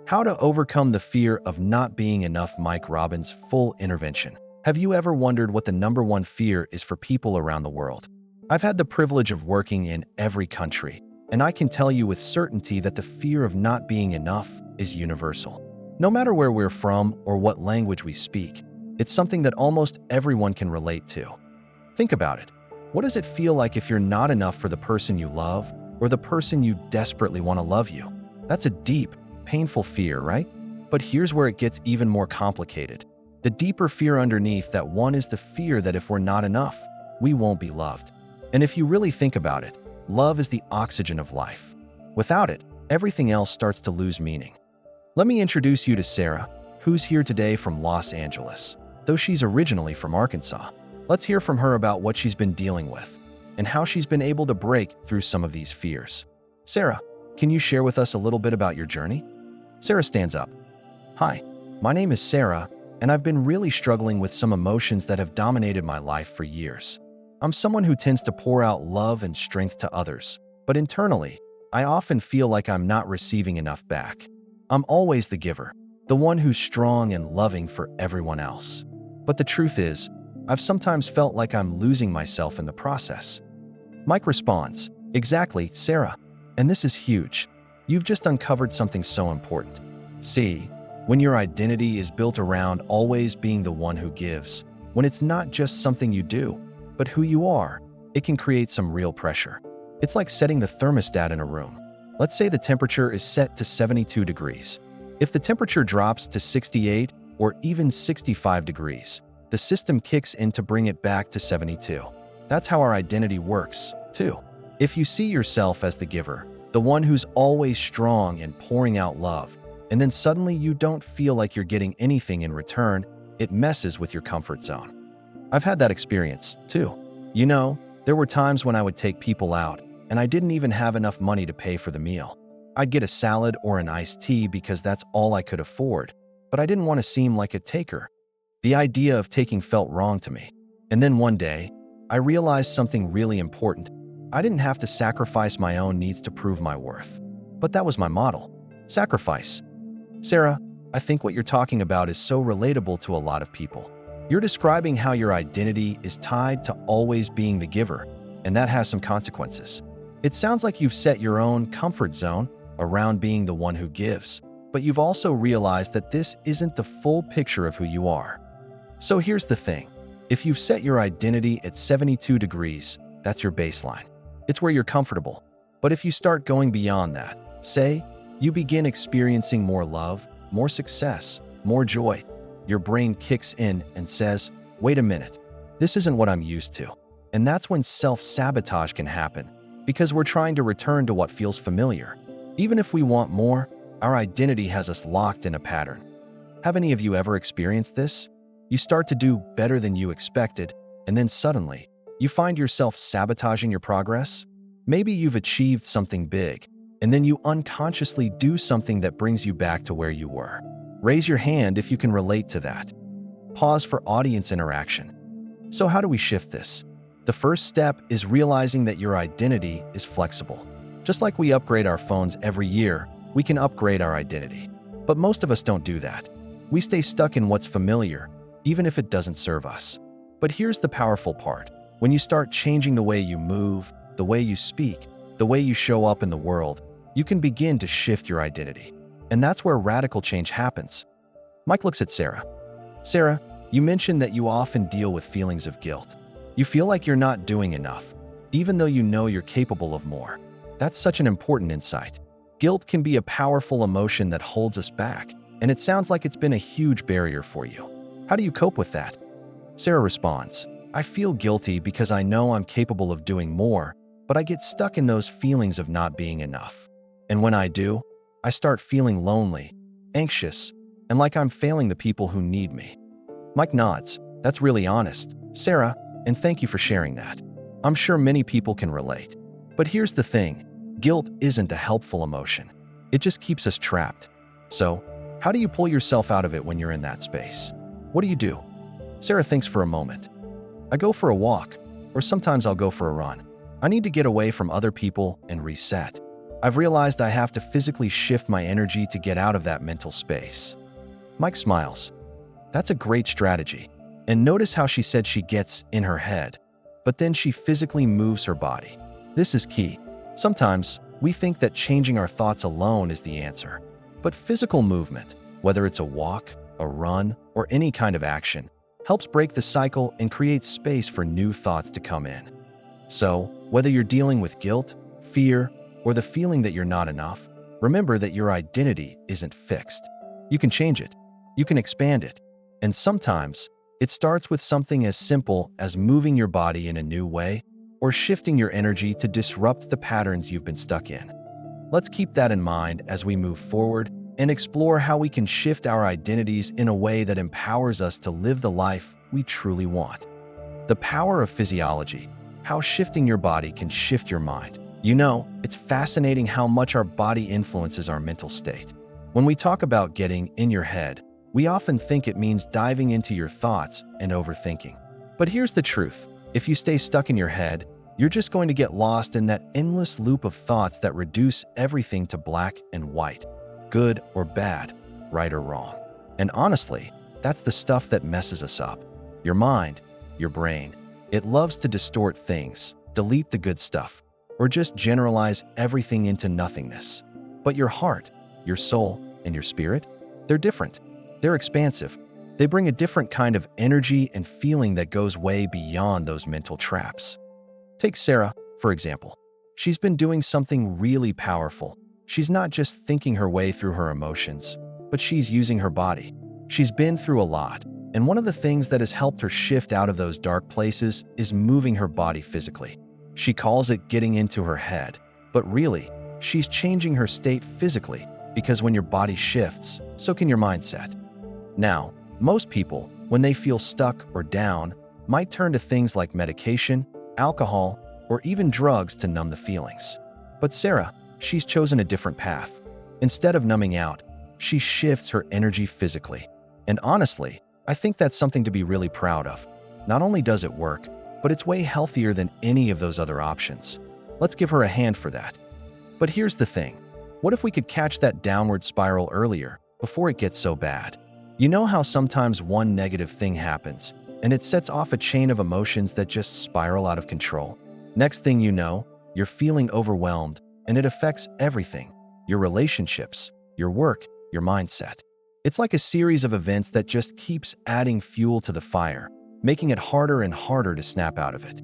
How to overcome the fear of not being enough. Mike Robbins' full intervention. Have you ever wondered what the number one fear is for people around the world? I've had the privilege of working in every country, and I can tell you with certainty that the fear of not being enough is universal. No matter where we're from or what language we speak, it's something that almost everyone can relate to. Think about it. What does it feel like if you're not enough for the person you love or the person you desperately want to love you? That's a deep, painful fear, right? But here's where it gets even more complicated. The deeper fear underneath that one is the fear that if we're not enough, we won't be loved. And if you really think about it, love is the oxygen of life. Without it, everything else starts to lose meaning. Let me introduce you to Sarah, who's here today from Los Angeles, though she's originally from Arkansas. Let's hear from her about what she's been dealing with and how she's been able to break through some of these fears. Sarah, can you share with us a little bit about your journey? Sarah stands up. Hi, my name is Sarah, and I've been really struggling with some emotions that have dominated my life for years. I'm someone who tends to pour out love and strength to others, but internally, I often feel like I'm not receiving enough back. I'm always the giver, the one who's strong and loving for everyone else. But the truth is, I've sometimes felt like I'm losing myself in the process. Mike responds, "Exactly, Sarah. And this is huge. You've just uncovered something so important. See, when your identity is built around always being the one who gives, when it's not just something you do, but who you are, it can create some real pressure. It's like setting the thermostat in a room. Let's say the temperature is set to 72 degrees. If the temperature drops to 68 or even 65 degrees, the system kicks in to bring it back to 72. That's how our identity works, too. If you see yourself as the giver, the one who's always strong and pouring out love, and then suddenly you don't feel like you're getting anything in return, it messes with your comfort zone. I've had that experience, too. You know, there were times when I would take people out, and I didn't even have enough money to pay for the meal. I'd get a salad or an iced tea because that's all I could afford, but I didn't want to seem like a taker. The idea of taking felt wrong to me. And then one day, I realized something really important. I didn't have to sacrifice my own needs to prove my worth. But that was my model. Sacrifice. Sarah, I think what you're talking about is so relatable to a lot of people. You're describing how your identity is tied to always being the giver, and that has some consequences. It sounds like you've set your own comfort zone around being the one who gives, but you've also realized that this isn't the full picture of who you are. So here's the thing. If you've set your identity at 72 degrees, that's your baseline. It's where you're comfortable. But if you start going beyond that, say, you begin experiencing more love, more success, more joy, your brain kicks in and says, wait a minute, this isn't what I'm used to. And that's when self-sabotage can happen, because we're trying to return to what feels familiar. Even if we want more, our identity has us locked in a pattern. Have any of you ever experienced this? You start to do better than you expected, and then suddenly, you find yourself sabotaging your progress? Maybe you've achieved something big, and then you unconsciously do something that brings you back to where you were. Raise your hand if you can relate to that. Pause for audience interaction. So how do we shift this? The first step is realizing that your identity is flexible. Just like we upgrade our phones every year, we can upgrade our identity. But most of us don't do that. We stay stuck in what's familiar, even if it doesn't serve us. But here's the powerful part. When you start changing the way you move, the way you speak, the way you show up in the world, you can begin to shift your identity. And that's where radical change happens. Mike looks at Sarah. Sarah, you mentioned that you often deal with feelings of guilt. You feel like you're not doing enough, even though you know you're capable of more. That's such an important insight. Guilt can be a powerful emotion that holds us back, and it sounds like it's been a huge barrier for you. How do you cope with that? Sarah responds, I feel guilty because I know I'm capable of doing more, but I get stuck in those feelings of not being enough. And when I do, I start feeling lonely, anxious, and like I'm failing the people who need me. Mike nods. That's really honest, Sarah, and thank you for sharing that. I'm sure many people can relate. But here's the thing. Guilt isn't a helpful emotion. It just keeps us trapped. So, how do you pull yourself out of it when you're in that space? What do you do? Sarah thinks for a moment. I go for a walk, or sometimes I'll go for a run. I need to get away from other people and reset. I've realized I have to physically shift my energy to get out of that mental space. Mike smiles. That's a great strategy. And notice how she said she gets in her head, but then she physically moves her body. This is key. Sometimes we think that changing our thoughts alone is the answer, but physical movement, whether it's a walk, a run, or any kind of action, helps break the cycle and create space for new thoughts to come in. So, whether you're dealing with guilt, fear, or the feeling that you're not enough, remember that your identity isn't fixed. You can change it. You can expand it. And sometimes, it starts with something as simple as moving your body in a new way or shifting your energy to disrupt the patterns you've been stuck in. Let's keep that in mind as we move forward and explore how we can shift our identities in a way that empowers us to live the life we truly want. The power of physiology, how shifting your body can shift your mind. You know, it's fascinating how much our body influences our mental state. When we talk about getting in your head, we often think it means diving into your thoughts and overthinking. But here's the truth. If you stay stuck in your head, you're just going to get lost in that endless loop of thoughts that reduce everything to black and white, good or bad, right or wrong. And honestly, that's the stuff that messes us up. Your mind, your brain, it loves to distort things, delete the good stuff, or just generalize everything into nothingness. But your heart, your soul, and your spirit, they're different. They're expansive. They bring a different kind of energy and feeling that goes way beyond those mental traps. Take Sarah, for example. She's been doing something really powerful. She's not just thinking her way through her emotions, but she's using her body. She's been through a lot, and one of the things that has helped her shift out of those dark places is moving her body physically. She calls it getting into her head, but really, she's changing her state physically, because when your body shifts, so can your mindset. Now, most people, when they feel stuck or down, might turn to things like medication, alcohol, or even drugs to numb the feelings. But Sarah, she's chosen a different path. Instead of numbing out, she shifts her energy physically. And honestly, I think that's something to be really proud of. Not only does it work, but it's way healthier than any of those other options. Let's give her a hand for that. But here's the thing. What if we could catch that downward spiral earlier, before it gets so bad? You know how sometimes one negative thing happens, and it sets off a chain of emotions that just spiral out of control? Next thing you know, you're feeling overwhelmed, and it affects everything: your relationships, your work, your mindset. It's like a series of events that just keeps adding fuel to the fire, making it harder and harder to snap out of it.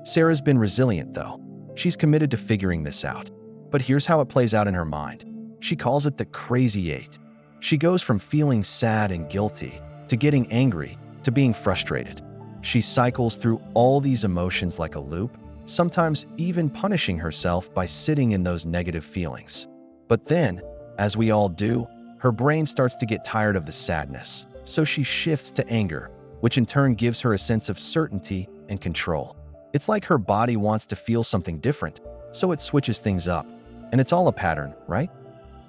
Sarah's been resilient, though. She's committed to figuring this out. But here's how it plays out in her mind. She calls it the crazy eight. She goes from feeling sad and guilty, to getting angry, to being frustrated. She cycles through all these emotions like a loop, sometimes even punishing herself by sitting in those negative feelings. But then, as we all do, her brain starts to get tired of the sadness, so she shifts to anger, which in turn gives her a sense of certainty and control. It's like her body wants to feel something different, so it switches things up. And it's all a pattern, right?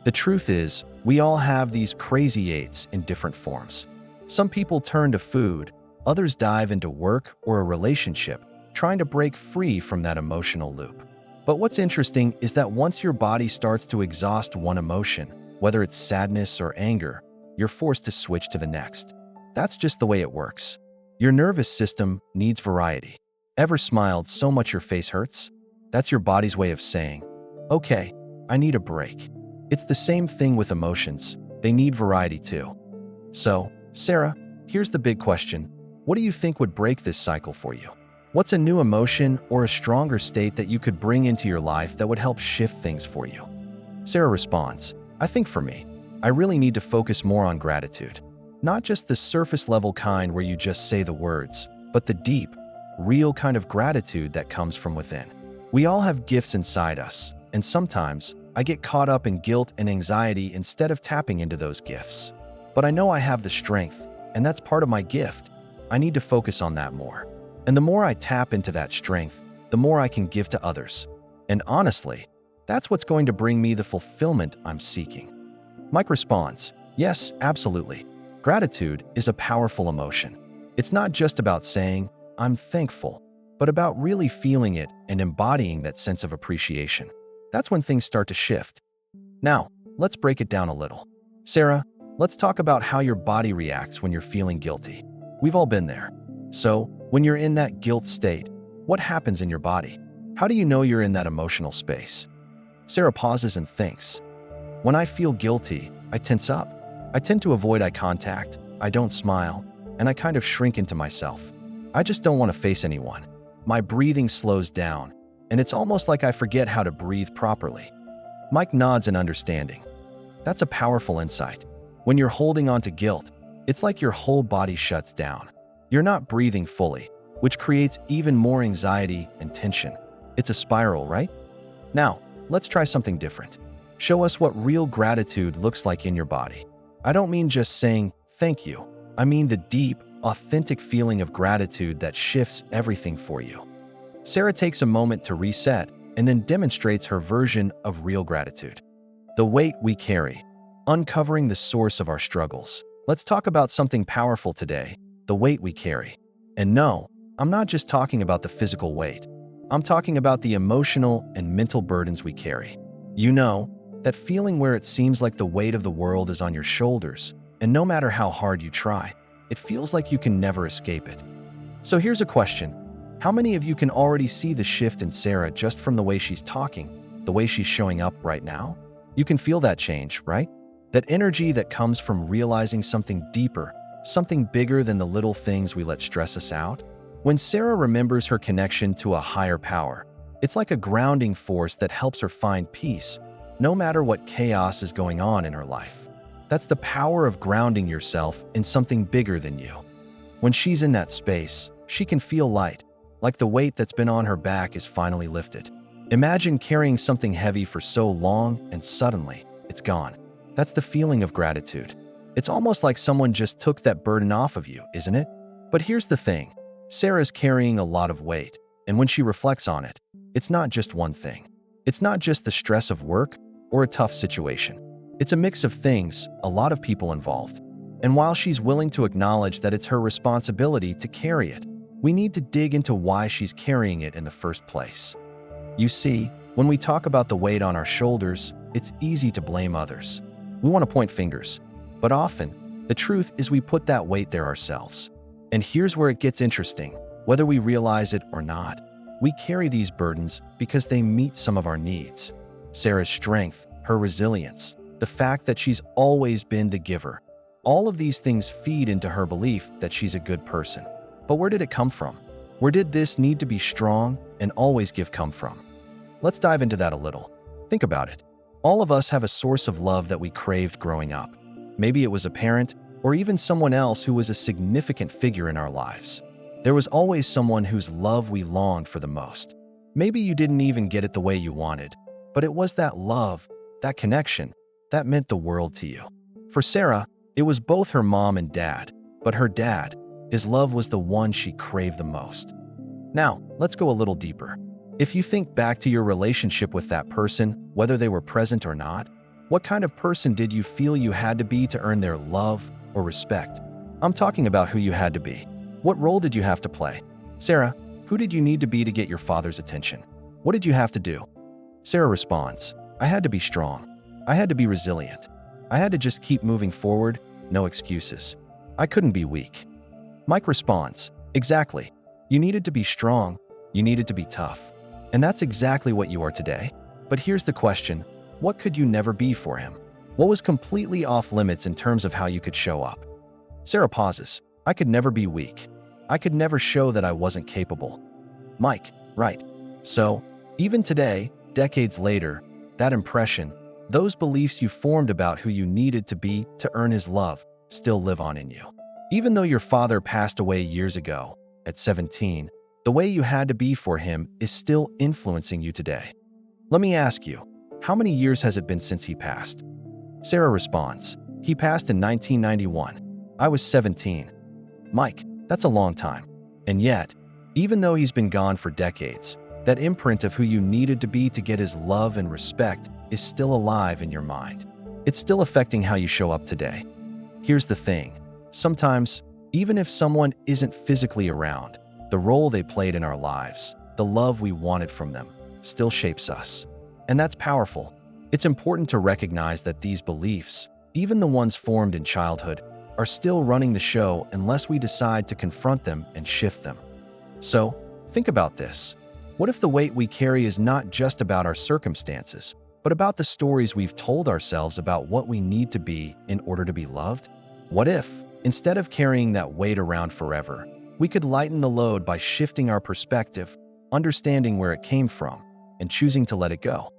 The truth is, we all have these crazy eights in different forms. Some people turn to food, others dive into work or a relationship, trying to break free from that emotional loop. But what's interesting is that once your body starts to exhaust one emotion, whether it's sadness or anger, you're forced to switch to the next. That's just the way it works. Your nervous system needs variety. Ever smiled so much your face hurts? That's your body's way of saying, okay, I need a break. It's the same thing with emotions. They need variety too. So, Sarah, here's the big question. What do you think would break this cycle for you? What's a new emotion or a stronger state that you could bring into your life that would help shift things for you? Sarah responds, I think for me, I really need to focus more on gratitude. Not just the surface level kind where you just say the words, but the deep, real kind of gratitude that comes from within. We all have gifts inside us, and sometimes I get caught up in guilt and anxiety instead of tapping into those gifts. But I know I have the strength, and that's part of my gift. I need to focus on that more. And the more I tap into that strength, the more I can give to others. And honestly, that's what's going to bring me the fulfillment I'm seeking. Mike responds, yes, absolutely. Gratitude is a powerful emotion. It's not just about saying, I'm thankful, but about really feeling it and embodying that sense of appreciation. That's when things start to shift. Now, let's break it down a little. Sarah, let's talk about how your body reacts when you're feeling guilty. We've all been there. So, when you're in that guilt state, what happens in your body? How do you know you're in that emotional space? Sarah pauses and thinks. When I feel guilty, I tense up. I tend to avoid eye contact, I don't smile, and I kind of shrink into myself. I just don't want to face anyone. My breathing slows down, and it's almost like I forget how to breathe properly. Mike nods in understanding. That's a powerful insight. When you're holding on to guilt, it's like your whole body shuts down. You're not breathing fully, which creates even more anxiety and tension. It's a spiral, right? Now, let's try something different. Show us what real gratitude looks like in your body. I don't mean just saying thank you. I mean the deep, authentic feeling of gratitude that shifts everything for you. Sarah takes a moment to reset and then demonstrates her version of real gratitude. The weight we carry, uncovering the source of our struggles. Let's talk about something powerful today, the weight we carry. And no, I'm not just talking about the physical weight. I'm talking about the emotional and mental burdens we carry. You know, that feeling where it seems like the weight of the world is on your shoulders, and no matter how hard you try, it feels like you can never escape it. So here's a question. How many of you can already see the shift in Sarah just from the way she's talking, the way she's showing up right now? You can feel that change, right? That energy that comes from realizing something deeper, something bigger than the little things we let stress us out. When Sarah remembers her connection to a higher power, it's like a grounding force that helps her find peace, no matter what chaos is going on in her life. That's the power of grounding yourself in something bigger than you. When she's in that space, she can feel light, like the weight that's been on her back is finally lifted. Imagine carrying something heavy for so long and suddenly, it's gone. That's the feeling of gratitude. It's almost like someone just took that burden off of you, isn't it? But here's the thing. Sarah's carrying a lot of weight, and when she reflects on it, it's not just one thing. It's not just the stress of work or a tough situation. It's a mix of things, a lot of people involved. And while she's willing to acknowledge that it's her responsibility to carry it, we need to dig into why she's carrying it in the first place. You see, when we talk about the weight on our shoulders, it's easy to blame others. We want to point fingers, but often, the truth is we put that weight there ourselves. And here's where it gets interesting. Whether we realize it or not, we carry these burdens because they meet some of our needs. Sarah's strength, her resilience, the fact that she's always been the giver. All of these things feed into her belief that she's a good person. But where did it come from? Where did this need to be strong and always give come from? Let's dive into that a little. Think about it. All of us have a source of love that we craved growing up. Maybe it was a parent or even someone else who was a significant figure in our lives. There was always someone whose love we longed for the most. Maybe you didn't even get it the way you wanted, but it was that love, that connection, that meant the world to you. For Sarah, it was both her mom and dad, but her dad, his love was the one she craved the most. Now, let's go a little deeper. If you think back to your relationship with that person, whether they were present or not, what kind of person did you feel you had to be to earn their love or respect? I'm talking about who you had to be. What role did you have to play? Sarah, who did you need to be to get your father's attention? What did you have to do? Sarah responds, I had to be strong. I had to be resilient. I had to just keep moving forward, no excuses. I couldn't be weak. Mike responds, exactly. You needed to be strong. You needed to be tough. And that's exactly what you are today. But here's the question. What could you never be for him? What was completely off limits in terms of how you could show up? Sarah pauses. I could never be weak. I could never show that I wasn't capable. Mike, right. So, even today, decades later, that impression, those beliefs you formed about who you needed to be to earn his love, still live on in you. Even though your father passed away years ago, at 17, the way you had to be for him is still influencing you today. Let me ask you, how many years has it been since he passed? Sarah responds, he passed in 1991. I was 17. Mike, that's a long time. And yet, even though he's been gone for decades, that imprint of who you needed to be to get his love and respect is still alive in your mind. It's still affecting how you show up today. Here's the thing. Sometimes, even if someone isn't physically around, the role they played in our lives, the love we wanted from them, still shapes us. And that's powerful. It's important to recognize that these beliefs, even the ones formed in childhood, are still running the show unless we decide to confront them and shift them. So, think about this. What if the weight we carry is not just about our circumstances, but about the stories we've told ourselves about what we need to be in order to be loved? What if, instead of carrying that weight around forever, we could lighten the load by shifting our perspective, understanding where it came from, and choosing to let it go?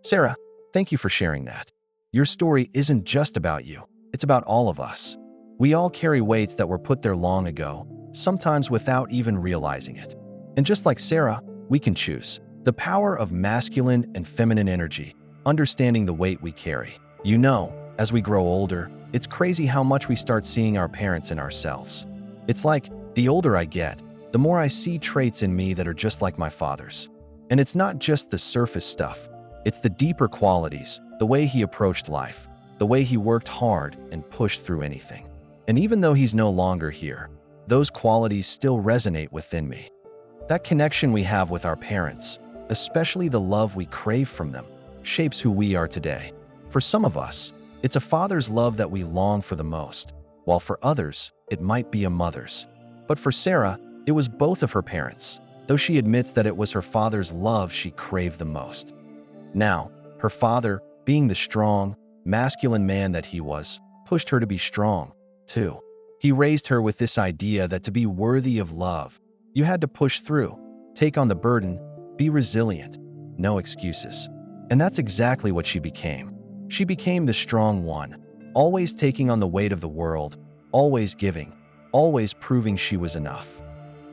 Sarah, thank you for sharing that. Your story isn't just about you, it's about all of us. We all carry weights that were put there long ago, sometimes without even realizing it. And just like Sarah, we can choose. The power of masculine and feminine energy, understanding the weight we carry. You know, as we grow older, it's crazy how much we start seeing our parents in ourselves. It's like, the older I get, the more I see traits in me that are just like my father's. And it's not just the surface stuff. It's the deeper qualities, the way he approached life, the way he worked hard and pushed through anything. And even though he's no longer here, those qualities still resonate within me. That connection we have with our parents, especially the love we crave from them, shapes who we are today. For some of us, it's a father's love that we long for the most, while for others, it might be a mother's. But for Sarah, it was both of her parents, though she admits that it was her father's love she craved the most. Now, her father, being the strong, masculine man that he was, pushed her to be strong, too. He raised her with this idea that to be worthy of love, you had to push through, take on the burden, be resilient, no excuses. And that's exactly what she became. She became the strong one, always taking on the weight of the world, always giving, always proving she was enough.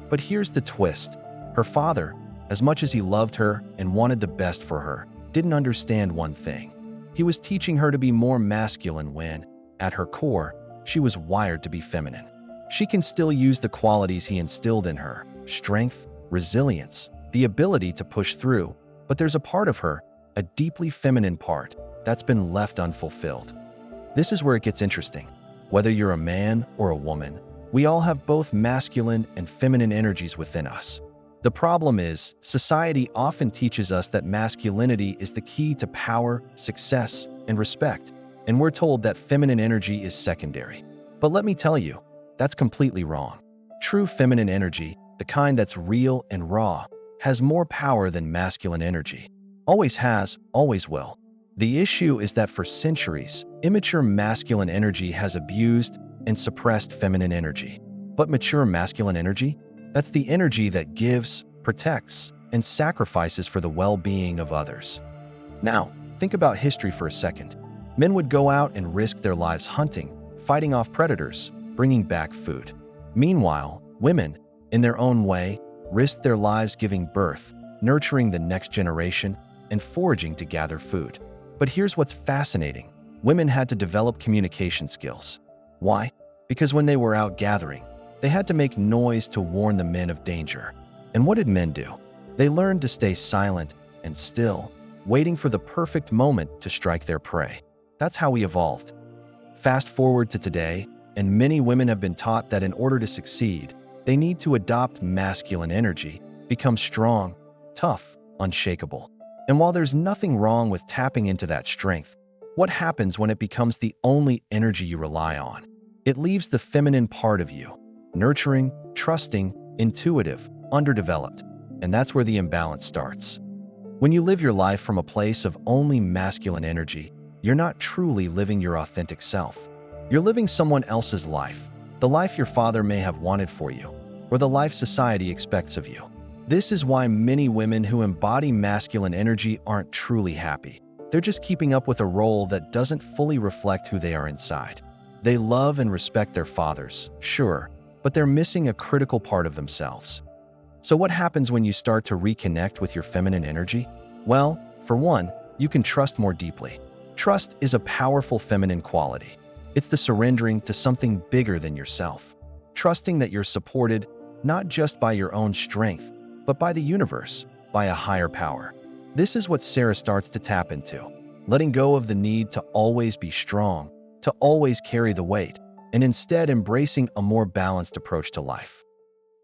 But here's the twist. Her father, as much as he loved her and wanted the best for her, didn't understand one thing. He was teaching her to be more masculine when, at her core, she was wired to be feminine. She can still use the qualities he instilled in her: strength, resilience, the ability to push through, but there's a part of her, a deeply feminine part, that's been left unfulfilled. This is where it gets interesting. Whether you're a man or a woman, we all have both masculine and feminine energies within us. The problem is, society often teaches us that masculinity is the key to power, success, and respect, and we're told that feminine energy is secondary. But let me tell you, that's completely wrong. True feminine energy, the kind that's real and raw, has more power than masculine energy. Always has, always will. The issue is that for centuries, immature masculine energy has abused and suppressed feminine energy. But mature masculine energy? That's the energy that gives, protects, and sacrifices for the well-being of others. Now, think about history for a second. Men would go out and risk their lives hunting, fighting off predators, bringing back food. Meanwhile, women, in their own way, risked their lives giving birth, nurturing the next generation, and foraging to gather food. But here's what's fascinating. Women had to develop communication skills. Why? Because when they were out gathering, they had to make noise to warn the men of danger. And what did men do? They learned to stay silent and still, waiting for the perfect moment to strike their prey. That's how we evolved. Fast forward to today, and many women have been taught that in order to succeed, they need to adopt masculine energy, become strong, tough, unshakable. And while there's nothing wrong with tapping into that strength, what happens when it becomes the only energy you rely on? It leaves the feminine part of you, nurturing, trusting, intuitive, underdeveloped. And that's where the imbalance starts. When you live your life from a place of only masculine energy, you're not truly living your authentic self. You're living someone else's life, the life your father may have wanted for you, or the life society expects of you. This is why many women who embody masculine energy aren't truly happy. They're just keeping up with a role that doesn't fully reflect who they are inside. They love and respect their fathers, sure, but they're missing a critical part of themselves. So what happens when you start to reconnect with your feminine energy? Well, for one, you can trust more deeply. Trust is a powerful feminine quality. It's the surrendering to something bigger than yourself. Trusting that you're supported not just by your own strength, but by the universe, by a higher power. This is what Sarah starts to tap into, letting go of the need to always be strong, to always carry the weight, and instead embracing a more balanced approach to life.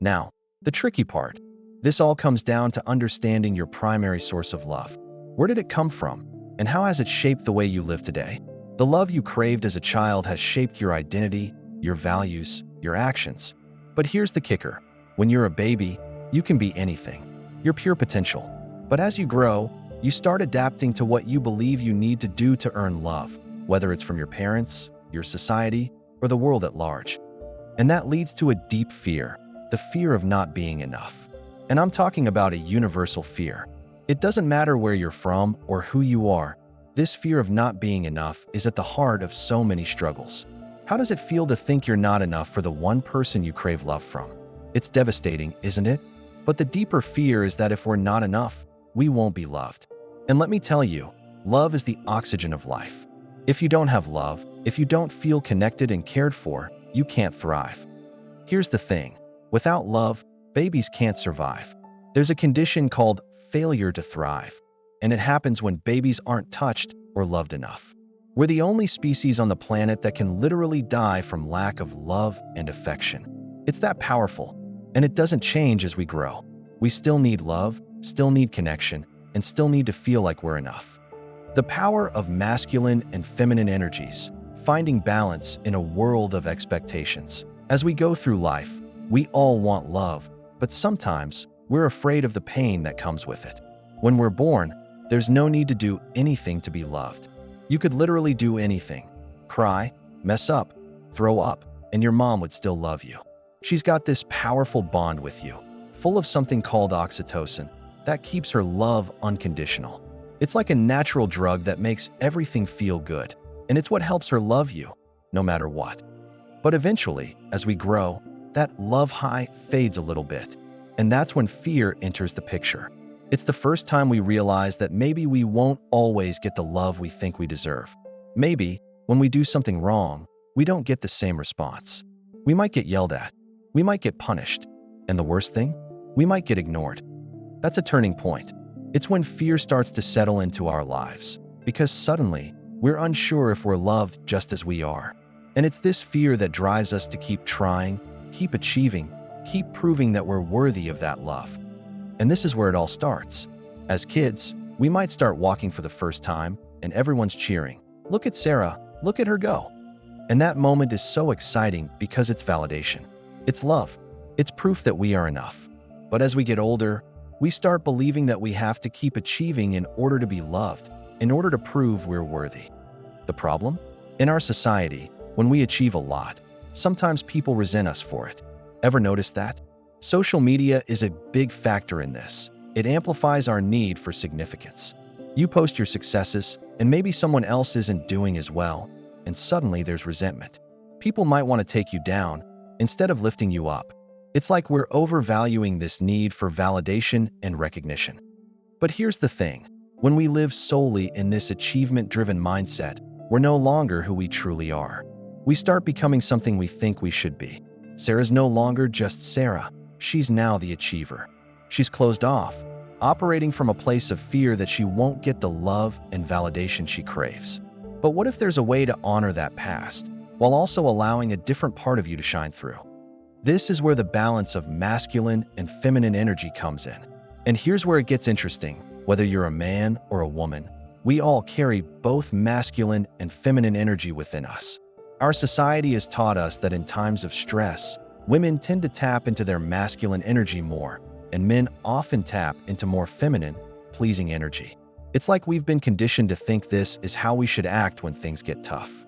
Now, the tricky part. This all comes down to understanding your primary source of love. Where did it come from? And how has it shaped the way you live today? The love you craved as a child has shaped your identity, your values, your actions. But here's the kicker. When you're a baby, you can be anything. You're pure potential. But as you grow, you start adapting to what you believe you need to do to earn love, whether it's from your parents, your society, or the world at large. And that leads to a deep fear, the fear of not being enough. And I'm talking about a universal fear. It doesn't matter where you're from or who you are, this fear of not being enough is at the heart of so many struggles. How does it feel to think you're not enough for the one person you crave love from? It's devastating, isn't it? But the deeper fear is that if we're not enough, we won't be loved. And let me tell you, love is the oxygen of life. If you don't have love, if you don't feel connected and cared for, you can't thrive. Here's the thing. Without love, babies can't survive. There's a condition called failure to thrive, and it happens when babies aren't touched or loved enough. We're the only species on the planet that can literally die from lack of love and affection. It's that powerful, and it doesn't change as we grow. We still need love, still need connection, and still need to feel like we're enough. The power of masculine and feminine energies, finding balance in a world of expectations. As we go through life, we all want love, but sometimes we're afraid of the pain that comes with it. When we're born, there's no need to do anything to be loved. You could literally do anything. Cry, mess up, throw up, and your mom would still love you. She's got this powerful bond with you, full of something called oxytocin, that keeps her love unconditional. It's like a natural drug that makes everything feel good, and it's what helps her love you, no matter what. But eventually, as we grow, that love high fades a little bit, and that's when fear enters the picture. It's the first time we realize that maybe we won't always get the love we think we deserve. Maybe, when we do something wrong, we don't get the same response. We might get yelled at. We might get punished. And the worst thing? We might get ignored. That's a turning point. It's when fear starts to settle into our lives, because suddenly, we're unsure if we're loved just as we are. And it's this fear that drives us to keep trying, keep achieving, keep proving that we're worthy of that love. And this is where it all starts. As kids, we might start walking for the first time, and everyone's cheering. Look at Sarah, look at her go. And that moment is so exciting because it's validation. It's love. It's proof that we are enough. But as we get older, we start believing that we have to keep achieving in order to be loved, in order to prove we're worthy. The problem? In our society, when we achieve a lot, sometimes people resent us for it. Ever notice that? Social media is a big factor in this. It amplifies our need for significance. You post your successes, and maybe someone else isn't doing as well, and suddenly there's resentment. People might want to take you down instead of lifting you up. It's like we're overvaluing this need for validation and recognition. But here's the thing. When we live solely in this achievement-driven mindset, we're no longer who we truly are. We start becoming something we think we should be. Sarah's no longer just Sarah. She's now the achiever. She's closed off, operating from a place of fear that she won't get the love and validation she craves. But what if there's a way to honor that past, while also allowing a different part of you to shine through? This is where the balance of masculine and feminine energy comes in. And here's where it gets interesting. Whether you're a man or a woman, we all carry both masculine and feminine energy within us. Our society has taught us that in times of stress, women tend to tap into their masculine energy more, and men often tap into more feminine, pleasing energy. It's like we've been conditioned to think this is how we should act when things get tough.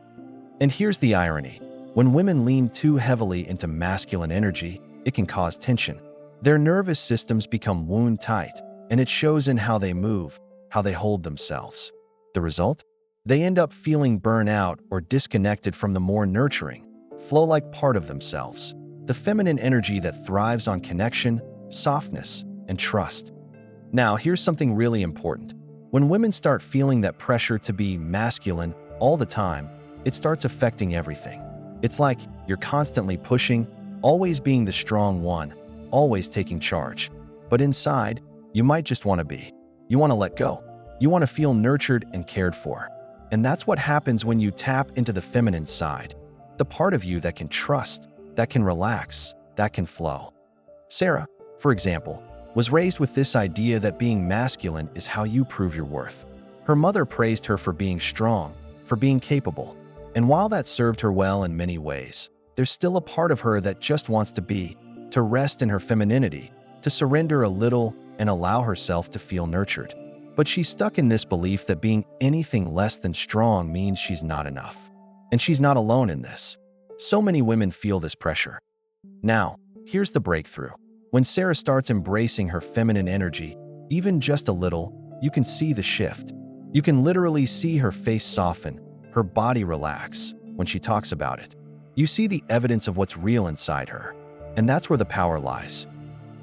And here's the irony. When women lean too heavily into masculine energy, it can cause tension. Their nervous systems become wound-tight, and it shows in how they move, how they hold themselves. The result? They end up feeling burnout or disconnected from the more nurturing, flow-like part of themselves, the feminine energy that thrives on connection, softness, and trust. Now, here's something really important. When women start feeling that pressure to be masculine all the time, it starts affecting everything. It's like you're constantly pushing, always being the strong one, always taking charge. But inside, you might just want to be. You want to let go. You want to feel nurtured and cared for. And that's what happens when you tap into the feminine side, the part of you that can trust, that can relax, that can flow. Sarah, for example, was raised with this idea that being masculine is how you prove your worth. Her mother praised her for being strong, for being capable. And while that served her well in many ways, there's still a part of her that just wants to rest in her femininity, to surrender a little and allow herself to feel nurtured. But she's stuck in this belief that being anything less than strong means she's not enough. And she's not alone in this. So many women feel this pressure. Now, here's the breakthrough. When Sarah starts embracing her feminine energy, even just a little, you can see the shift. You can literally see her face soften, her body relax when she talks about it. You see the evidence of what's real inside her. And that's where the power lies.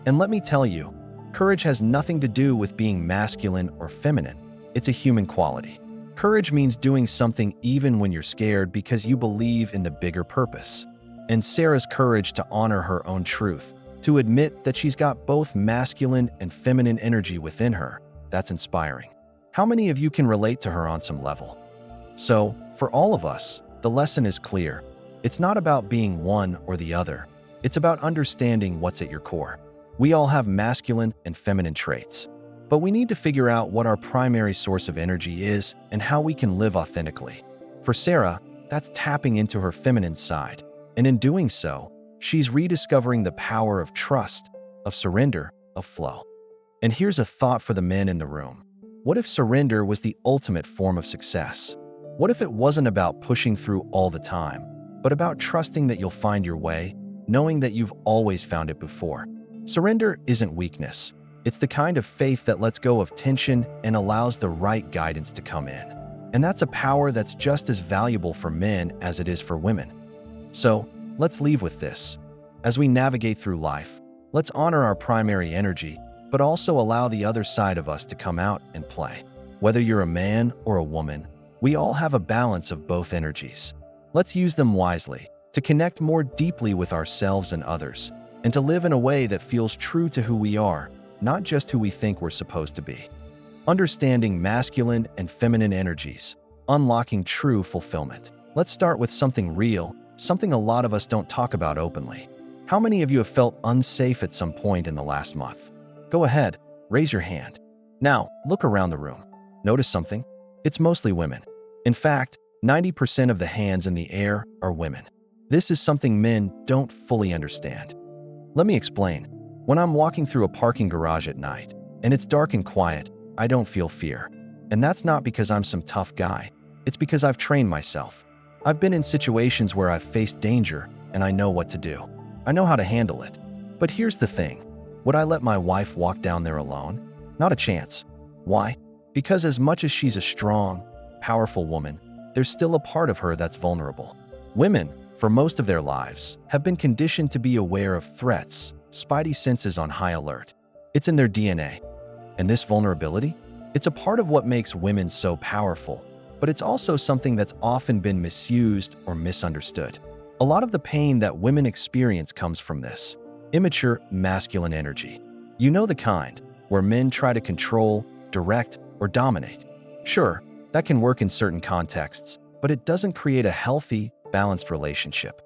And let me tell you, courage has nothing to do with being masculine or feminine. It's a human quality. Courage means doing something even when you're scared because you believe in the bigger purpose. And Sarah's courage to honor her own truth, to admit that she's got both masculine and feminine energy within her, that's inspiring. How many of you can relate to her on some level? So, for all of us, the lesson is clear. It's not about being one or the other. It's about understanding what's at your core. We all have masculine and feminine traits, but we need to figure out what our primary source of energy is and how we can live authentically. For Sarah, that's tapping into her feminine side, and in doing so, she's rediscovering the power of trust, of surrender, of flow. And here's a thought for the men in the room. What if surrender was the ultimate form of success? What if it wasn't about pushing through all the time, but about trusting that you'll find your way, knowing that you've always found it before? Surrender isn't weakness. It's the kind of faith that lets go of tension and allows the right guidance to come in. And that's a power that's just as valuable for men as it is for women. So, let's leave with this. As we navigate through life, let's honor our primary energy, but also allow the other side of us to come out and play. Whether you're a man or a woman, we all have a balance of both energies. Let's use them wisely to connect more deeply with ourselves and others, and to live in a way that feels true to who we are, not just who we think we're supposed to be. Understanding masculine and feminine energies, unlocking true fulfillment. Let's start with something real, something a lot of us don't talk about openly. How many of you have felt unsafe at some point in the last month? Go ahead, raise your hand. Now, look around the room. Notice something? It's mostly women. In fact, 90% of the hands in the air are women. This is something men don't fully understand. Let me explain. When I'm walking through a parking garage at night, and it's dark and quiet, I don't feel fear. And that's not because I'm some tough guy. It's because I've trained myself. I've been in situations where I've faced danger, and I know what to do. I know how to handle it. But here's the thing. Would I let my wife walk down there alone? Not a chance. Why? Because as much as she's a strong, powerful woman, there's still a part of her that's vulnerable. Women, for most of their lives, have been conditioned to be aware of threats, spidey senses on high alert. It's in their DNA. And this vulnerability? It's a part of what makes women so powerful, but it's also something that's often been misused or misunderstood. A lot of the pain that women experience comes from this immature masculine energy. You know the kind, where men try to control, direct, or dominate. Sure, that can work in certain contexts, but it doesn't create a healthy, balanced relationship.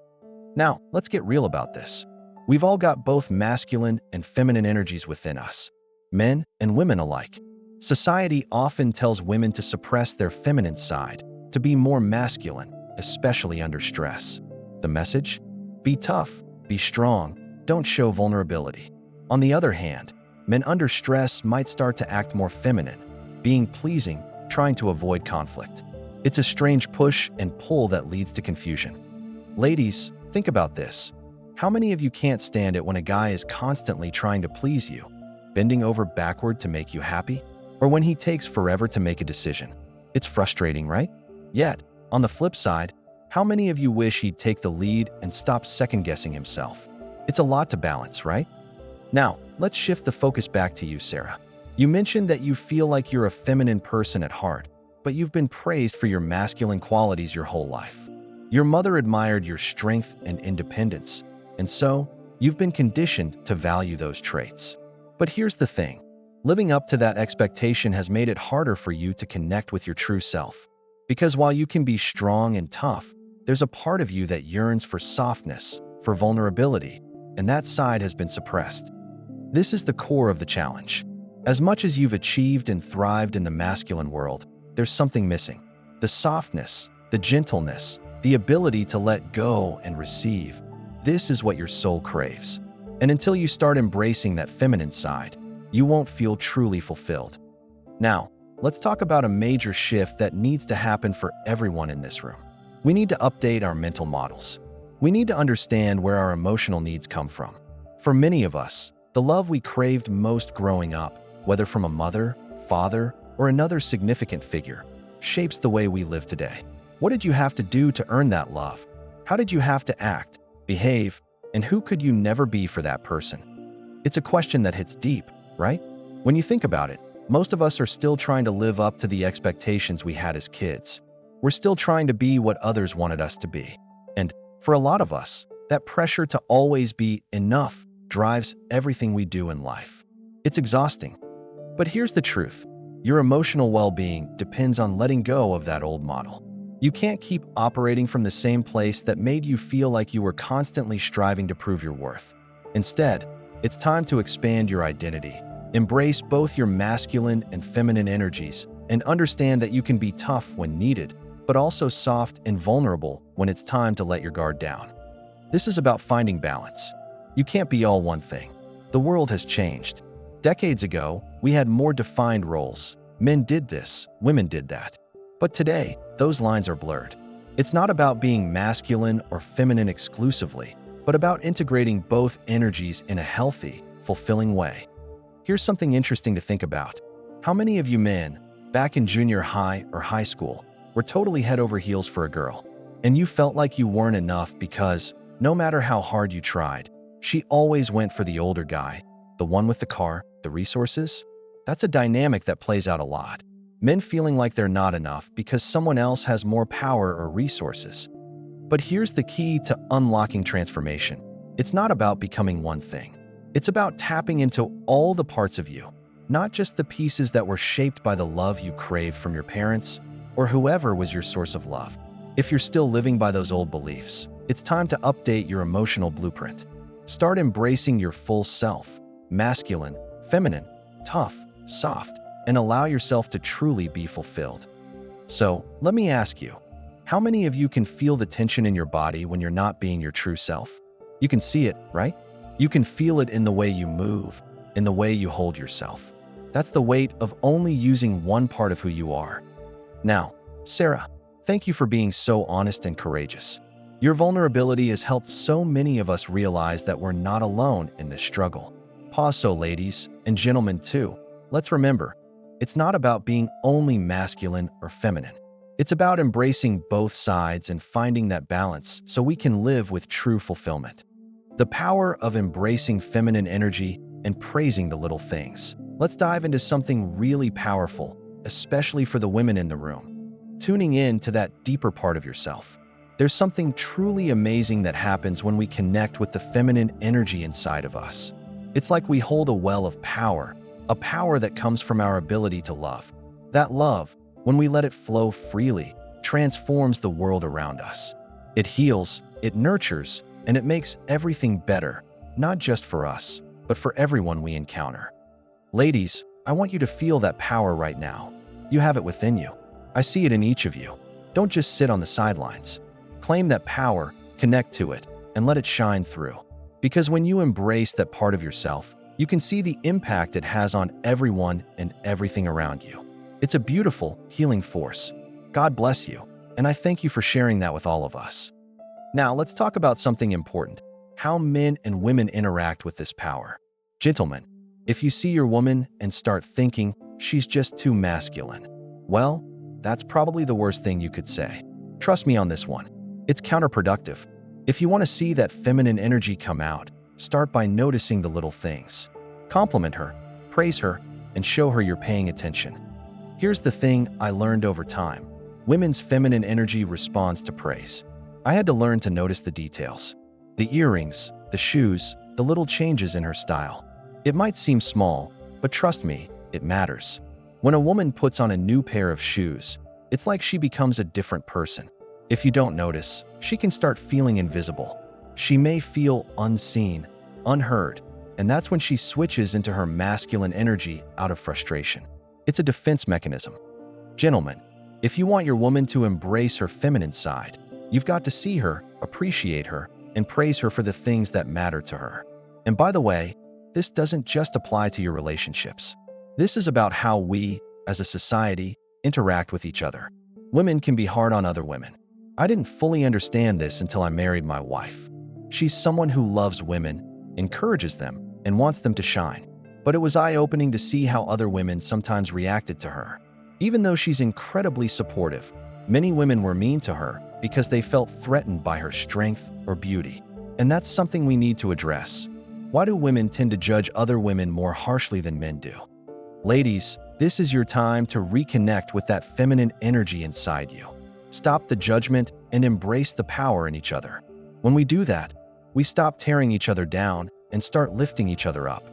Now, let's get real about this. We've all got both masculine and feminine energies within us, men and women alike. Society often tells women to suppress their feminine side, to be more masculine, especially under stress. The message? Be tough, be strong, don't show vulnerability. On the other hand, men under stress might start to act more feminine, being pleasing, trying to avoid conflict. It's a strange push and pull that leads to confusion. Ladies, think about this. How many of you can't stand it when a guy is constantly trying to please you, bending over backward to make you happy? Or when he takes forever to make a decision? It's frustrating, right? Yet, on the flip side, how many of you wish he'd take the lead and stop second-guessing himself? It's a lot to balance, right? Now, let's shift the focus back to you, Sarah. You mentioned that you feel like you're a feminine person at heart, but you've been praised for your masculine qualities your whole life. Your mother admired your strength and independence, and so you've been conditioned to value those traits. But here's the thing. Living up to that expectation has made it harder for you to connect with your true self. Because while you can be strong and tough, there's a part of you that yearns for softness, for vulnerability, and that side has been suppressed. This is the core of the challenge. As much as you've achieved and thrived in the masculine world, there's something missing. The softness, the gentleness, the ability to let go and receive. This is what your soul craves. And until you start embracing that feminine side, you won't feel truly fulfilled. Now, let's talk about a major shift that needs to happen for everyone in this room. We need to update our mental models. We need to understand where our emotional needs come from. For many of us, the love we craved most growing up, whether from a mother, father, or another significant figure, shapes the way we live today. What did you have to do to earn that love? How did you have to act, behave, and who could you never be for that person? It's a question that hits deep, right? When you think about it, most of us are still trying to live up to the expectations we had as kids. We're still trying to be what others wanted us to be. And for a lot of us, that pressure to always be enough drives everything we do in life. It's exhausting. But here's the truth. Your emotional well-being depends on letting go of that old model. You can't keep operating from the same place that made you feel like you were constantly striving to prove your worth. Instead, it's time to expand your identity. Embrace both your masculine and feminine energies and understand that you can be tough when needed, but also soft and vulnerable when it's time to let your guard down. This is about finding balance. You can't be all one thing. The world has changed. Decades ago, we had more defined roles. Men did this, women did that. But today, those lines are blurred. It's not about being masculine or feminine exclusively, but about integrating both energies in a healthy, fulfilling way. Here's something interesting to think about. How many of you men, back in junior high or high school, were totally head over heels for a girl, and you felt like you weren't enough because, no matter how hard you tried, she always went for the older guy, the one with the car, the resources? That's a dynamic that plays out a lot. Men feeling like they're not enough because someone else has more power or resources. But here's the key to unlocking transformation. It's not about becoming one thing. It's about tapping into all the parts of you, not just the pieces that were shaped by the love you craved from your parents or whoever was your source of love. If you're still living by those old beliefs, it's time to update your emotional blueprint. Start embracing your full self, masculine, feminine, tough, soft, and allow yourself to truly be fulfilled. So, let me ask you, how many of you can feel the tension in your body when you're not being your true self? You can see it, right? You can feel it in the way you move, in the way you hold yourself. That's the weight of only using one part of who you are. Now, Sarah, thank you for being so honest and courageous. Your vulnerability has helped so many of us realize that we're not alone in this struggle. Pause so ladies, and gentlemen too, let's remember, it's not about being only masculine or feminine. It's about embracing both sides and finding that balance so we can live with true fulfillment. The power of embracing feminine energy and praising the little things. Let's dive into something really powerful, especially for the women in the room. Tuning in to that deeper part of yourself. There's something truly amazing that happens when we connect with the feminine energy inside of us. It's like we hold a well of power, a power that comes from our ability to love. That love, when we let it flow freely, transforms the world around us. It heals, it nurtures, and it makes everything better, not just for us, but for everyone we encounter. Ladies, I want you to feel that power right now. You have it within you. I see it in each of you. Don't just sit on the sidelines. Claim that power, connect to it, and let it shine through. Because when you embrace that part of yourself, you can see the impact it has on everyone and everything around you. It's a beautiful, healing force. God bless you, and I thank you for sharing that with all of us. Now, let's talk about something important: how men and women interact with this power. Gentlemen, if you see your woman and start thinking she's just too masculine, well, that's probably the worst thing you could say. Trust me on this one. It's counterproductive. If you want to see that feminine energy come out, start by noticing the little things. Compliment her, praise her, and show her you're paying attention. Here's the thing I learned over time. Women's feminine energy responds to praise. I had to learn to notice the details. The earrings, the shoes, the little changes in her style. It might seem small, but trust me, it matters. When a woman puts on a new pair of shoes, it's like she becomes a different person. If you don't notice, she can start feeling invisible. She may feel unseen, unheard, and that's when she switches into her masculine energy out of frustration. It's a defense mechanism. Gentlemen, if you want your woman to embrace her feminine side, you've got to see her, appreciate her, and praise her for the things that matter to her. And by the way, this doesn't just apply to your relationships. This is about how we, as a society, interact with each other. Women can be hard on other women. I didn't fully understand this until I married my wife. She's someone who loves women, encourages them, and wants them to shine. But it was eye-opening to see how other women sometimes reacted to her. Even though she's incredibly supportive, many women were mean to her because they felt threatened by her strength or beauty. And that's something we need to address. Why do women tend to judge other women more harshly than men do? Ladies, this is your time to reconnect with that feminine energy inside you. Stop the judgment and embrace the power in each other. When we do that, we stop tearing each other down and start lifting each other up.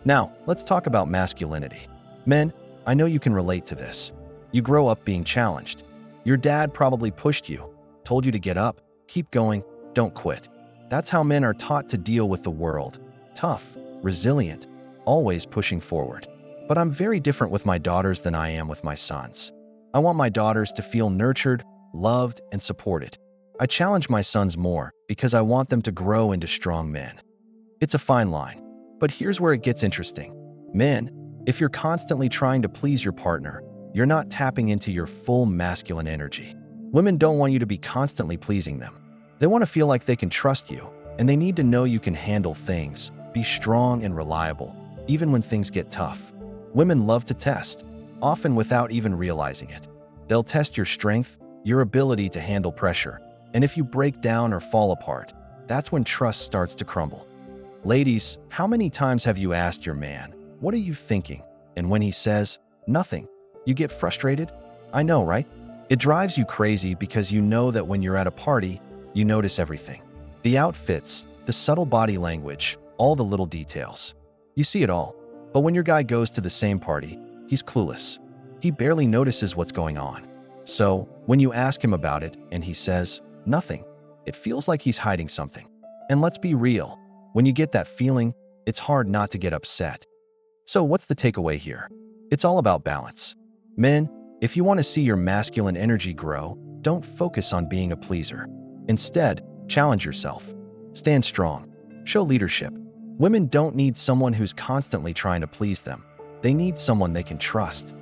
Now, let's talk about masculinity. Men, I know you can relate to this. You grow up being challenged. Your dad probably pushed you, told you to get up, keep going, don't quit. That's how men are taught to deal with the world. Tough, resilient, always pushing forward. But I'm very different with my daughters than I am with my sons. I want my daughters to feel nurtured, loved, and supported. I challenge my sons more because I want them to grow into strong men. It's a fine line, but here's where it gets interesting. Men, if you're constantly trying to please your partner, you're not tapping into your full masculine energy. Women don't want you to be constantly pleasing them. They want to feel like they can trust you, and they need to know you can handle things, be strong and reliable, even when things get tough. Women love to test, often without even realizing it. They'll test your strength, your ability to handle pressure, and if you break down or fall apart, that's when trust starts to crumble. Ladies, how many times have you asked your man, "What are you thinking?" And when he says, "Nothing," you get frustrated? I know, right? It drives you crazy because you know that when you're at a party, you notice everything. The outfits, the subtle body language, all the little details. You see it all. But when your guy goes to the same party, he's clueless. He barely notices what's going on. So, when you ask him about it and he says, "Nothing," it feels like he's hiding something. And let's be real, when you get that feeling, it's hard not to get upset. So what's the takeaway here? It's all about balance. Men, if you want to see your masculine energy grow, don't focus on being a pleaser. Instead, challenge yourself. Stand strong. Show leadership. Women don't need someone who's constantly trying to please them. They need someone they can trust.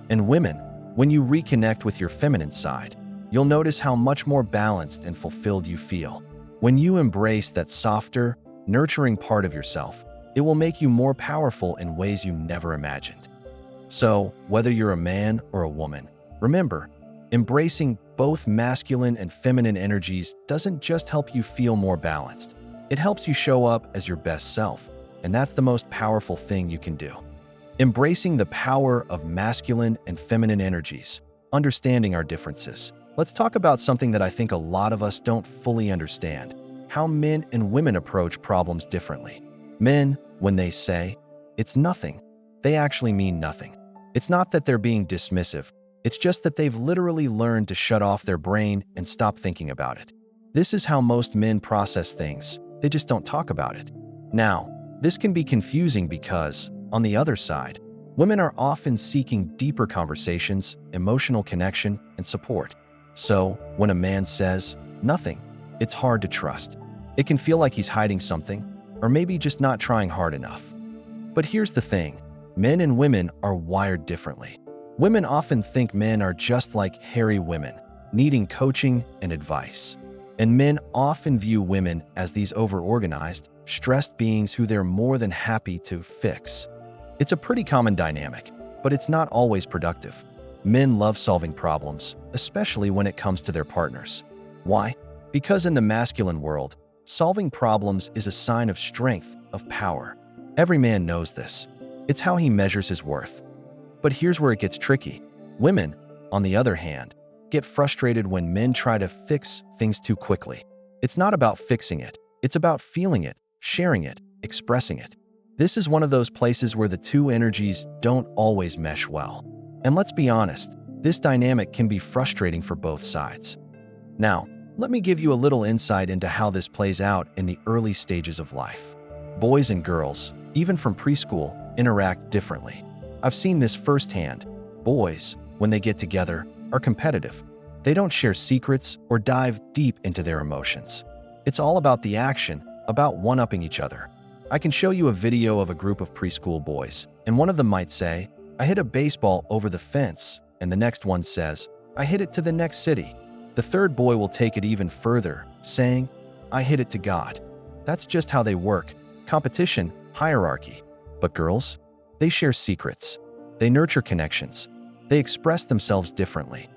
And women, when you reconnect with your feminine side, you'll notice how much more balanced and fulfilled you feel. When you embrace that softer, nurturing part of yourself, it will make you more powerful in ways you never imagined. So, whether you're a man or a woman, remember, embracing both masculine and feminine energies doesn't just help you feel more balanced. It helps you show up as your best self, and that's the most powerful thing you can do. Embracing the power of masculine and feminine energies, understanding our differences. Let's talk about something that I think a lot of us don't fully understand: how men and women approach problems differently. Men, when they say, "It's nothing," they actually mean nothing. It's not that they're being dismissive, it's just that they've literally learned to shut off their brain and stop thinking about it. This is how most men process things, they just don't talk about it. Now, this can be confusing because, on the other side, women are often seeking deeper conversations, emotional connection, and support. So, when a man says, "Nothing," it's hard to trust. It can feel like he's hiding something, or maybe just not trying hard enough. But here's the thing, men and women are wired differently. Women often think men are just like hairy women, needing coaching and advice. And men often view women as these over-organized, stressed beings who they're more than happy to fix. It's a pretty common dynamic, but it's not always productive. Men love solving problems, especially when it comes to their partners. Why? Because in the masculine world, solving problems is a sign of strength, of power. Every man knows this. It's how he measures his worth. But here's where it gets tricky. Women, on the other hand, get frustrated when men try to fix things too quickly. It's not about fixing it. It's about feeling it, sharing it, expressing it. This is one of those places where the two energies don't always mesh well. And let's be honest, this dynamic can be frustrating for both sides. Now, let me give you a little insight into how this plays out in the early stages of life. Boys and girls, even from preschool, interact differently. I've seen this firsthand. Boys, when they get together, are competitive. They don't share secrets or dive deep into their emotions. It's all about the action, about one-upping each other. I can show you a video of a group of preschool boys, and one of them might say, "I hit a baseball over the fence," and the next one says, "I hit it to the next city." The third boy will take it even further, saying, "I hit it to God." That's just how they work. Competition, hierarchy. But girls, they share secrets. They nurture connections. They express themselves differently.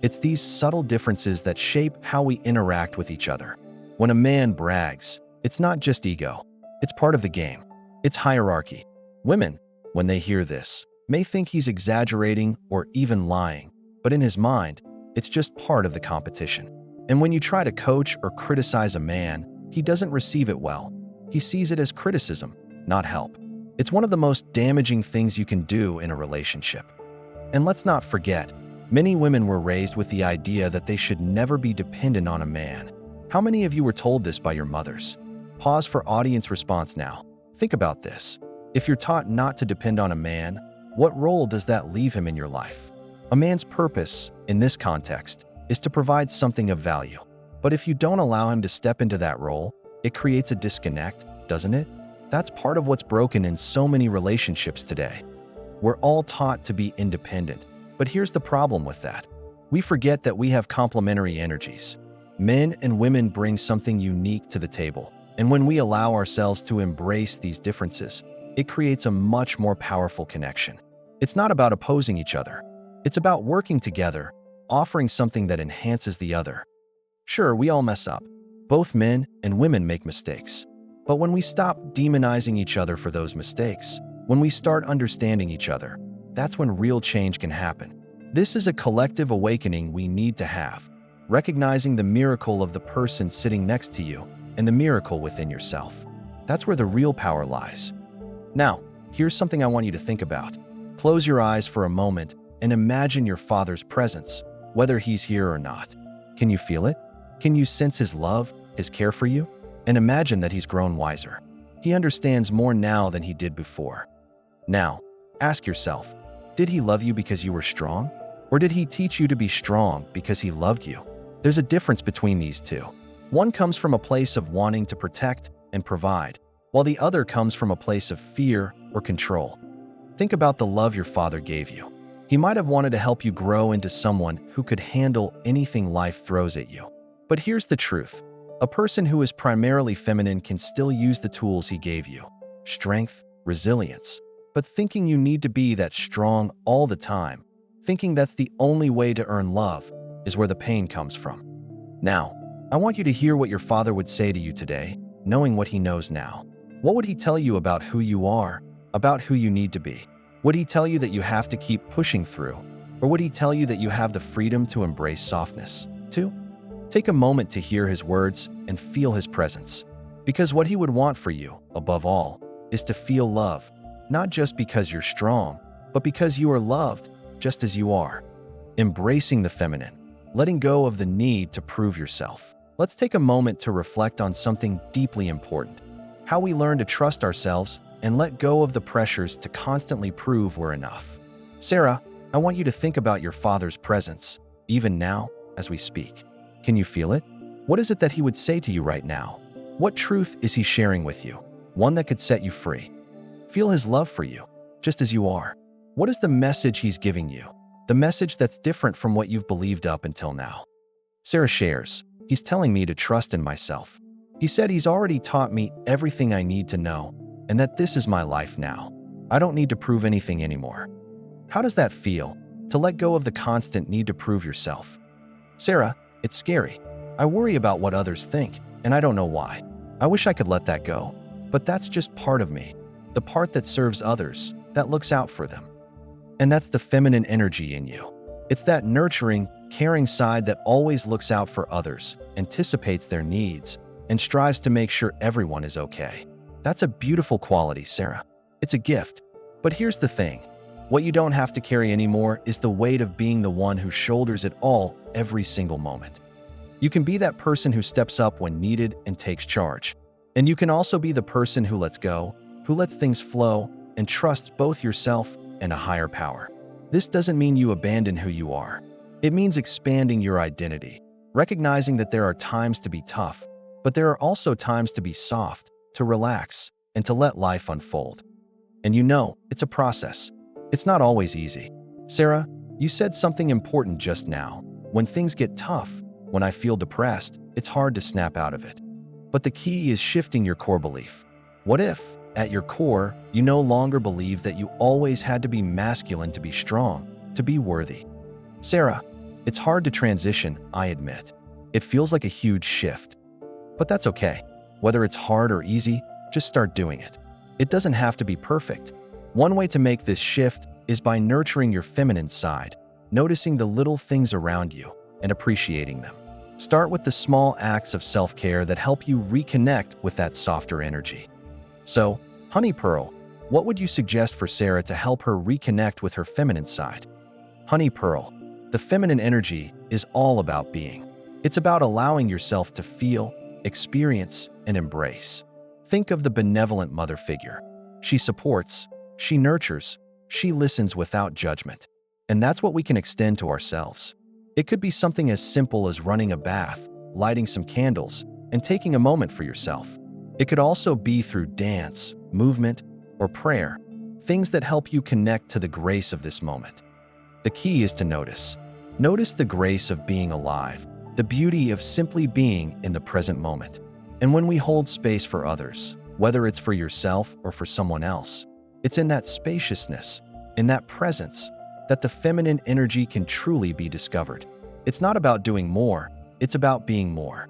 It's these subtle differences that shape how we interact with each other. When a man brags, it's not just ego. It's part of the game. It's hierarchy. Women, when they hear this, may think he's exaggerating or even lying, but in his mind, it's just part of the competition. And when you try to coach or criticize a man, he doesn't receive it well. He sees it as criticism, not help. It's one of the most damaging things you can do in a relationship. And let's not forget, many women were raised with the idea that they should never be dependent on a man. How many of you were told this by your mothers? Pause for audience response now. Think about this. If you're taught not to depend on a man, what role does that leave him in your life? A man's purpose, in this context, is to provide something of value. But if you don't allow him to step into that role, it creates a disconnect, doesn't it? That's part of what's broken in so many relationships today. We're all taught to be independent, but here's the problem with that. We forget that we have complementary energies. Men and women bring something unique to the table, and when we allow ourselves to embrace these differences, it creates a much more powerful connection. It's not about opposing each other. It's about working together, offering something that enhances the other. Sure, we all mess up. Both men and women make mistakes. But when we stop demonizing each other for those mistakes, when we start understanding each other, that's when real change can happen. This is a collective awakening we need to have, recognizing the miracle of the person sitting next to you and the miracle within yourself. That's where the real power lies. Now, here's something I want you to think about. Close your eyes for a moment and imagine your father's presence, whether he's here or not. Can you feel it? Can you sense his love, his care for you? And imagine that he's grown wiser. He understands more now than he did before. Now, ask yourself, did he love you because you were strong? Or did he teach you to be strong because he loved you? There's a difference between these two. One comes from a place of wanting to protect and provide, while the other comes from a place of fear or control. Think about the love your father gave you. He might have wanted to help you grow into someone who could handle anything life throws at you. But here's the truth. A person who is primarily feminine can still use the tools he gave you. Strength, resilience. But thinking you need to be that strong all the time, thinking that's the only way to earn love, is where the pain comes from. Now, I want you to hear what your father would say to you today, knowing what he knows now. What would he tell you about who you are, about who you need to be? Would he tell you that you have to keep pushing through? Or would he tell you that you have the freedom to embrace softness, too? Take a moment to hear his words and feel his presence. Because what he would want for you, above all, is to feel love, not just because you're strong, but because you are loved just as you are. Embracing the feminine, letting go of the need to prove yourself. Let's take a moment to reflect on something deeply important. How we learn to trust ourselves and let go of the pressures to constantly prove we're enough. Sarah, I want you to think about your father's presence, even now, as we speak. Can you feel it? What is it that he would say to you right now? What truth is he sharing with you? One that could set you free. Feel his love for you, just as you are. What is the message he's giving you? The message that's different from what you've believed up until now. Sarah shares, he's telling me to trust in myself. He said he's already taught me everything I need to know, and that this is my life now. I don't need to prove anything anymore. How does that feel, to let go of the constant need to prove yourself? Sarah, it's scary. I worry about what others think, and I don't know why. I wish I could let that go, but that's just part of me. The part that serves others, that looks out for them. And that's the feminine energy in you. It's that nurturing, caring side that always looks out for others, anticipates their needs, and strives to make sure everyone is okay. That's a beautiful quality, Sarah. It's a gift. But here's the thing. What you don't have to carry anymore is the weight of being the one who shoulders it all every single moment. You can be that person who steps up when needed and takes charge. And you can also be the person who lets go, who lets things flow and trusts both yourself and a higher power. This doesn't mean you abandon who you are. It means expanding your identity, recognizing that there are times to be tough, but there are also times to be soft, to relax, and to let life unfold. And you know, it's a process. It's not always easy. Sarah, you said something important just now. When things get tough, when I feel depressed, it's hard to snap out of it. But the key is shifting your core belief. What if, at your core, you no longer believe that you always had to be masculine to be strong, to be worthy? Sarah, it's hard to transition, I admit. It feels like a huge shift. But that's okay. Whether it's hard or easy, just start doing it. It doesn't have to be perfect. One way to make this shift is by nurturing your feminine side, noticing the little things around you and appreciating them. Start with the small acts of self-care that help you reconnect with that softer energy. So, Honey Pearl, what would you suggest for Sarah to help her reconnect with her feminine side? Honey Pearl, the feminine energy is all about being. It's about allowing yourself to feel, experience, and embrace. Think of the benevolent mother figure. She supports, she nurtures, she listens without judgment. And that's what we can extend to ourselves. It could be something as simple as running a bath, lighting some candles, and taking a moment for yourself. It could also be through dance, movement, or prayer, things that help you connect to the grace of this moment. The key is to notice. Notice the grace of being alive, the beauty of simply being in the present moment. And when we hold space for others, whether it's for yourself or for someone else, it's in that spaciousness, in that presence, that the feminine energy can truly be discovered. It's not about doing more, it's about being more.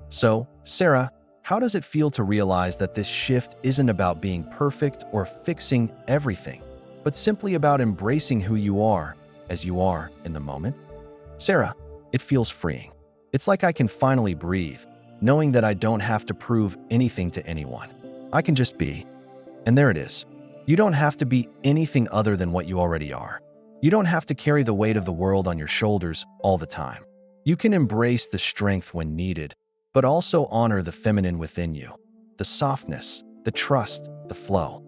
So, Sarah, how does it feel to realize that this shift isn't about being perfect or fixing everything, but simply about embracing who you are as you are in the moment? Sarah, it feels freeing. It's like I can finally breathe, knowing that I don't have to prove anything to anyone. I can just be. And there it is. You don't have to be anything other than what you already are. You don't have to carry the weight of the world on your shoulders all the time. You can embrace the strength when needed, but also honor the feminine within you, the softness, the trust, the flow.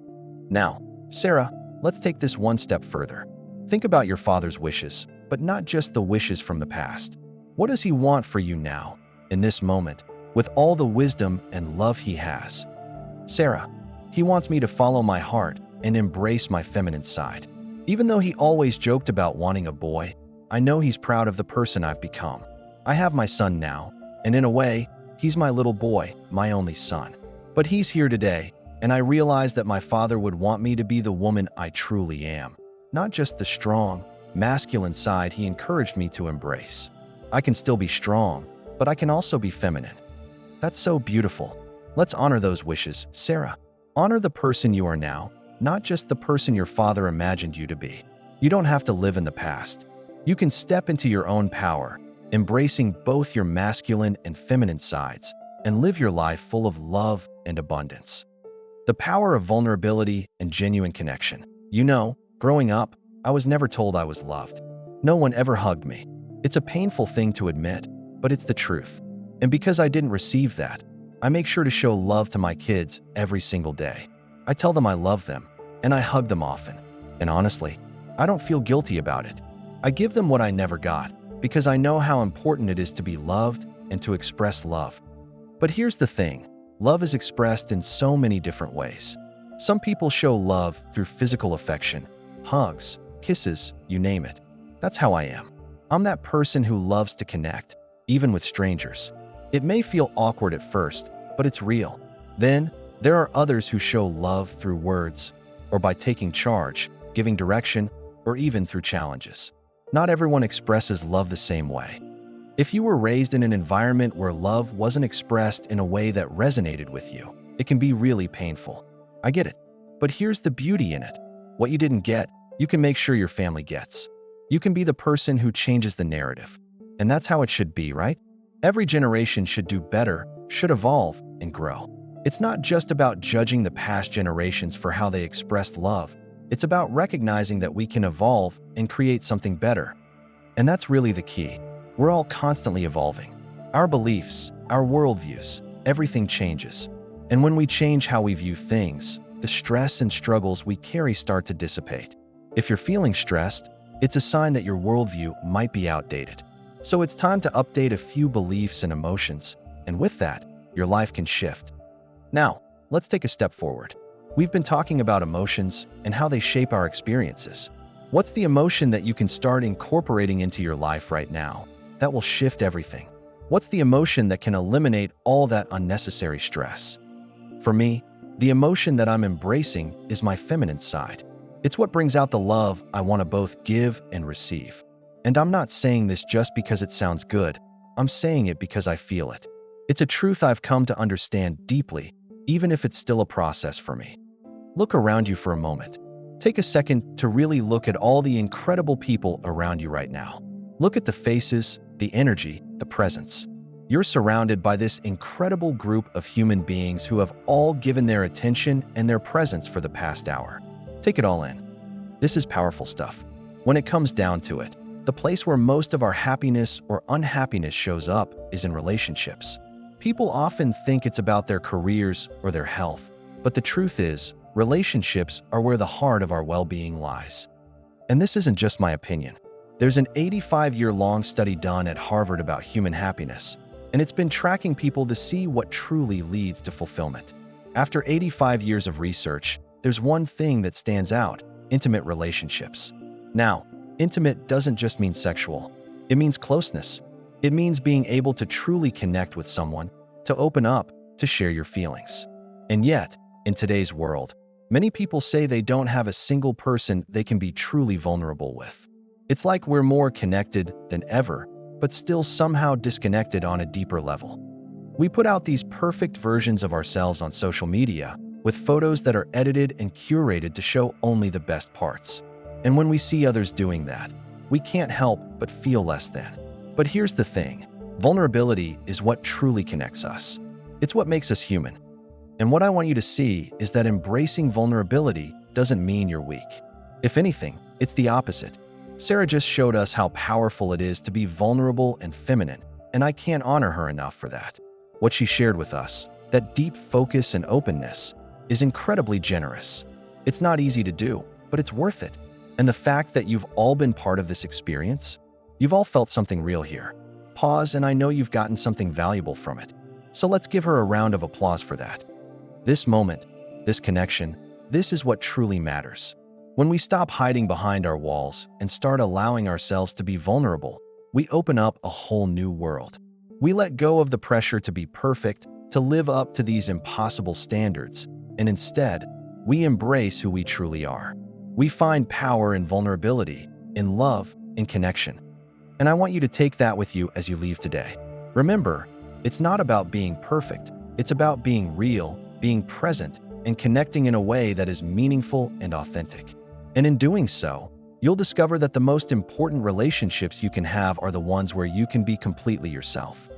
Now, Sarah, let's take this one step further. Think about your father's wishes, but not just the wishes from the past. What does he want for you now, in this moment, with all the wisdom and love he has? Sarah, he wants me to follow my heart and embrace my feminine side. Even though he always joked about wanting a boy, I know he's proud of the person I've become. I have my son now, and in a way, he's my little boy, my only son. But he's here today, and I realize that my father would want me to be the woman I truly am, not just the strong, masculine side he encouraged me to embrace. I can still be strong, but I can also be feminine. That's so beautiful. Let's honor those wishes, Sarah. Honor the person you are now, not just the person your father imagined you to be. You don't have to live in the past. You can step into your own power, embracing both your masculine and feminine sides, and live your life full of love and abundance. The power of vulnerability and genuine connection. You know, growing up, I was never told I was loved. No one ever hugged me. It's a painful thing to admit, but it's the truth. And because I didn't receive that, I make sure to show love to my kids every single day. I tell them I love them, and I hug them often. And honestly, I don't feel guilty about it. I give them what I never got, because I know how important it is to be loved and to express love. But here's the thing, love is expressed in so many different ways. Some people show love through physical affection, hugs, kisses, you name it. That's how I am. I'm that person who loves to connect, even with strangers. It may feel awkward at first, but it's real. Then, there are others who show love through words, or by taking charge, giving direction, or even through challenges. Not everyone expresses love the same way. If you were raised in an environment where love wasn't expressed in a way that resonated with you, it can be really painful. I get it. But here's the beauty in it. What you didn't get, you can make sure your family gets. You can be the person who changes the narrative. And that's how it should be, right? Every generation should do better, should evolve, and grow. It's not just about judging the past generations for how they expressed love. It's about recognizing that we can evolve and create something better. And that's really the key. We're all constantly evolving. Our beliefs, our worldviews, everything changes. And when we change how we view things the stress and struggles we carry start to dissipate. If you're feeling stressed, it's a sign that your worldview might be outdated. So it's time to update a few beliefs and emotions, and with that, your life can shift. Now, let's take a step forward. We've been talking about emotions and how they shape our experiences. What's the emotion that you can start incorporating into your life right now that will shift everything? What's the emotion that can eliminate all that unnecessary stress? For me, the emotion that I'm embracing is my feminine side. It's what brings out the love I want to both give and receive. And I'm not saying this just because it sounds good. I'm saying it because I feel it. It's a truth I've come to understand deeply, even if it's still a process for me. Look around you for a moment. Take a second to really look at all the incredible people around you right now. Look at the faces, the energy, the presence. You're surrounded by this incredible group of human beings who have all given their attention and their presence for the past hour. Take it all in. This is powerful stuff. When it comes down to it, the place where most of our happiness or unhappiness shows up is in relationships. People often think it's about their careers or their health, but the truth is, relationships are where the heart of our well-being lies. And this isn't just my opinion. There's an 85-year-long study done at Harvard about human happiness, and it's been tracking people to see what truly leads to fulfillment. After 85 years of research, there's one thing that stands out: intimate relationships. Now, intimate doesn't just mean sexual. It means closeness. It means being able to truly connect with someone, to open up, to share your feelings. And yet, in today's world, many people say they don't have a single person they can be truly vulnerable with. It's like we're more connected than ever, but still somehow disconnected on a deeper level. We put out these perfect versions of ourselves on social media, with photos that are edited and curated to show only the best parts. And when we see others doing that, we can't help but feel less than. But here's the thing: vulnerability is what truly connects us. It's what makes us human. And what I want you to see is that embracing vulnerability doesn't mean you're weak. If anything, it's the opposite. Sarah just showed us how powerful it is to be vulnerable and feminine, and I can't honor her enough for that. What she shared with us, that deep focus and openness, is incredibly generous. It's not easy to do, but it's worth it. And the fact that you've all been part of this experience, you've all felt something real here. Pause, and I know you've gotten something valuable from it. So let's give her a round of applause for that. This moment, this connection, this is what truly matters. When we stop hiding behind our walls and start allowing ourselves to be vulnerable, we open up a whole new world. We let go of the pressure to be perfect, to live up to these impossible standards, and instead, we embrace who we truly are. We find power in vulnerability, in love, in connection. And I want you to take that with you as you leave today. Remember, it's not about being perfect. It's about being real, being present, and connecting in a way that is meaningful and authentic. And in doing so, you'll discover that the most important relationships you can have are the ones where you can be completely yourself.